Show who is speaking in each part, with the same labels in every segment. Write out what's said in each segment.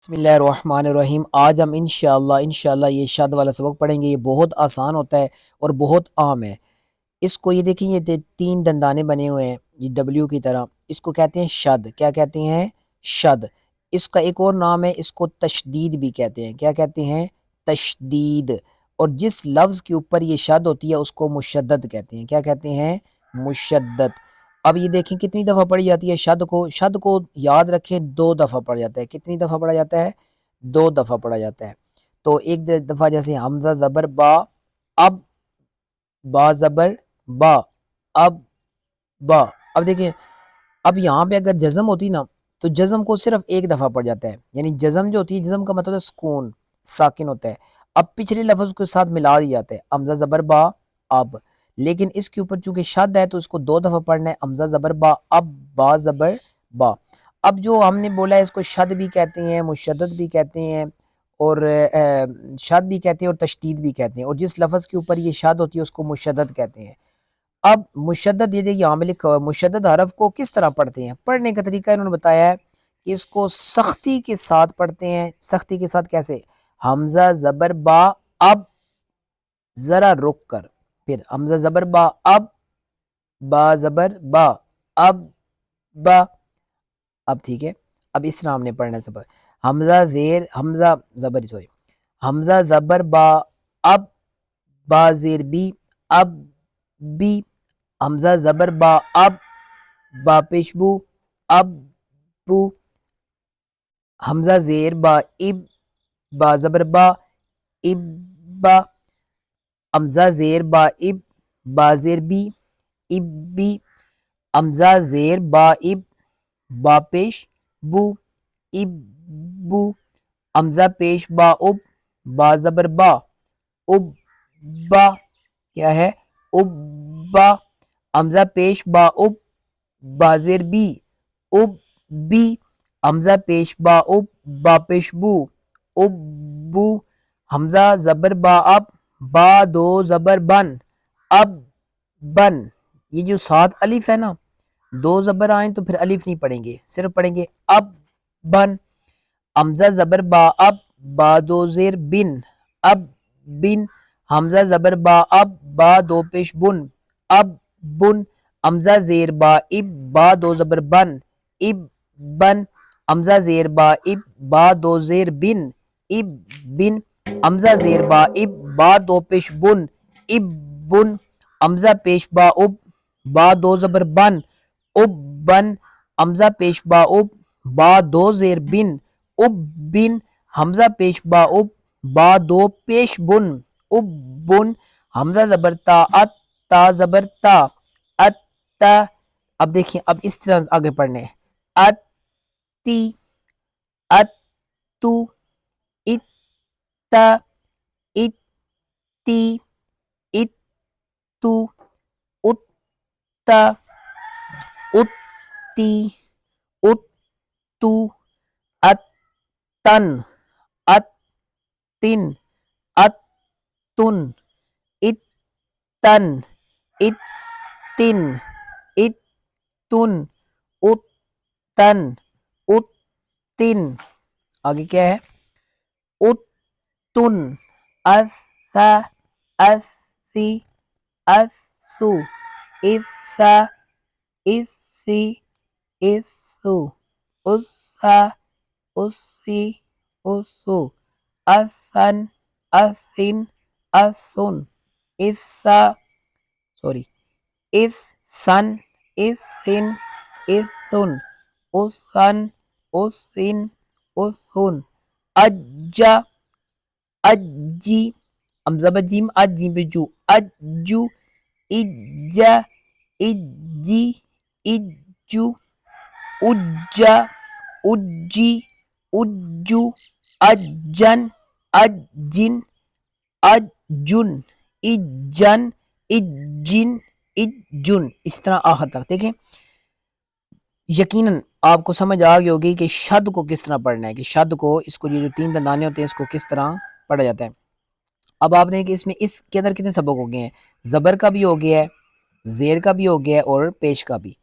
Speaker 1: بسم اللہ الرحمن الرحیم۔ آج ہم انشاءاللہ یہ شد والا سبق پڑھیں گے۔ یہ بہت آسان ہوتا ہے اور بہت عام ہے۔ اس کو یہ دیکھیں، یہ تین دندانے بنے ہوئے ہیں یہ ڈبلیو کی طرح، اس کو کہتے ہیں شد۔ کیا کہتے ہیں؟ شد۔ اس کا ایک اور نام ہے، اس کو تشدید بھی کہتے ہیں۔ کیا کہتے ہیں؟ تشدید۔ اور جس لفظ کے اوپر یہ شد ہوتی ہے اس کو مشدد کہتے ہیں۔ کیا کہتے ہیں؟ مشدد۔ اب یہ دیکھیں کتنی دفعہ پڑھی جاتی ہے شد کو۔ شد کو یاد رکھیں 2 دفعہ پڑھا جاتا ہے۔ کتنی دفعہ پڑھا جاتا ہے؟ 2 دفعہ پڑھا جاتا ہے۔ تو ایک دفعہ جیسے حمزہ زبر با، اب با زبر با، اب با۔ اب دیکھیں، اب یہاں پہ اگر جزم ہوتی نا تو جزم کو صرف ایک دفعہ پڑ جاتا ہے، یعنی جزم جو ہوتی ہے، جزم کا مطلب ہے سکون، ساکن ہوتا ہے۔ اب پچھلے لفظ کے ساتھ ملا دیا جاتا ہے، حمزہ زبر با اب، لیکن اس کے اوپر چونکہ شد ہے تو اس کو 2 دفعہ پڑھنا ہے، حمزہ زبر با اب، با زبر با۔ اب جو ہم نے بولا ہے اس کو شد بھی کہتے ہیں، مشدد بھی کہتے ہیں، اور شد بھی کہتے ہیں اور تشدید بھی کہتے ہیں، اور جس لفظ کے اوپر یہ شد ہوتی ہے اس کو مشدد کہتے ہیں۔ اب مشدد، یہ دیکھیے یہاں پہ لکھا ہوا ہے، مشدد حرف کو کس طرح پڑھتے ہیں؟ پڑھنے کا طریقہ انہوں نے بتایا ہے کہ اس کو سختی کے ساتھ پڑھتے ہیں۔ سختی کے ساتھ کیسے؟ حمزہ زبر با اب، ذرا رک کر، پھر حمزہ زبر با اب، با زبر با اب، با۔ اب ٹھیک ہے، اب اس طرح ہم نے پڑھنا ہے سبق۔ حمزہ زیر، حمزہ زبر، سوری، حمزہ زبر با اب، با زیر بی اب، بی۔ حمزہ زبر با اب، با پیش بو اب، بو۔ حمزہ زیر با اب، با زبر با اب، با۔ حمزہ زیر با اب، با زیر بی اب، بی۔ حمزہ زیر با اب، با پیش بو اب، بو۔ حمزہ پیش با اب، با زبر با اب، با۔ کیا ہے؟ اب، با۔ حمزہ پیش با اب، با زیر بی اب، بی۔ حمزہ پیش با اب، با پیش بو اب، بو۔ حمزہ زبر با اب، با دو زبر بن اب، بن۔ یہ جو 7 الف ہے نا، 2 زبر آئیں تو پھر الف نہیں پڑھیں گے، صرف پڑھیں گے اب، بن۔ حمزہ زبر با اب، با دو زیر بن اب، بن۔ حمزہ زبر با اب، با دو پیش بن اب، بن۔ حمزہ زیر با اب، با دو زبر بن اب، بن۔ حمزہ زیر با اب، با دو زیر بن اب، بن۔ حمزہ زیر با اب، با دو پیش بن اب، بن۔ حمزہ پیش با اب، با دو زبر بن اب، بن۔ حمزہ پیش با اب، با دو زیر بن اب، بن۔ حمزہ پیش با اب، با دو پیش بن اب، بن۔ حمزہ زبر تا ات، تا زبر تا ات، تا۔ اب دیکھیں، اب اس طرح آگے پڑھنے ہیں، ات تی، ات تو، ات تا، ات تی، ات تو، ات تا، ات تی، ات تو، ات تن، ات تن، ات تن، ات تن، ات تن، ات تن، ات تن، ات تن۔ آگے کیا ہے؟ ات تن، اس سا، اس سی، اس سو، اس سا، اس سی، اس سو، اس سا، اس سی، اس سو، اسن، اسن، اسن، اس سا، سوری، اس سن، اس سن، اس سن، اس سن، اس سن، اس سن۔ اجا، اجی، حمزہ بجیم اجی بجو، اجو۔ اجا، اجی، اجو۔ اجا، اجی، اجو۔ اجن، اجن، اجن، اجن، اجن، اجن۔ اس طرح آخر تک دیکھیں، یقیناً آپ کو سمجھ آ گئی ہوگی کہ شد کو کس طرح پڑھنا ہے، کہ شد کو، اس کو یہ جو 3 دندانے ہوتے ہیں اس کو کس طرح پڑھا جاتا ہے۔ اب آپ نے کہ اس میں، اس کے اندر کتنے سبق ہو گئے ہیں؟ زبر کا بھی ہو گیا ہے، زیر کا بھی ہو گیا ہے، اور پیش کا بھی۔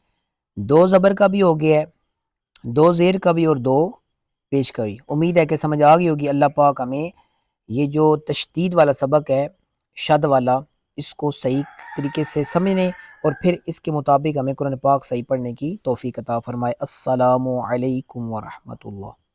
Speaker 1: 2 زبر کا بھی ہو گیا ہے، 2 زیر کا بھی، اور 2 پیش کری۔ امید ہے کہ سمجھ آ گئی ہوگی۔ اللہ پاک ہمیں یہ جو تشدید والا سبق ہے، شد والا، اس کو صحیح طریقے سے سمجھنے اور پھر اس کے مطابق ہمیں قرآن پاک صحیح پڑھنے کی توفیق عطا فرمائے۔ السلام علیکم ورحمۃ اللہ۔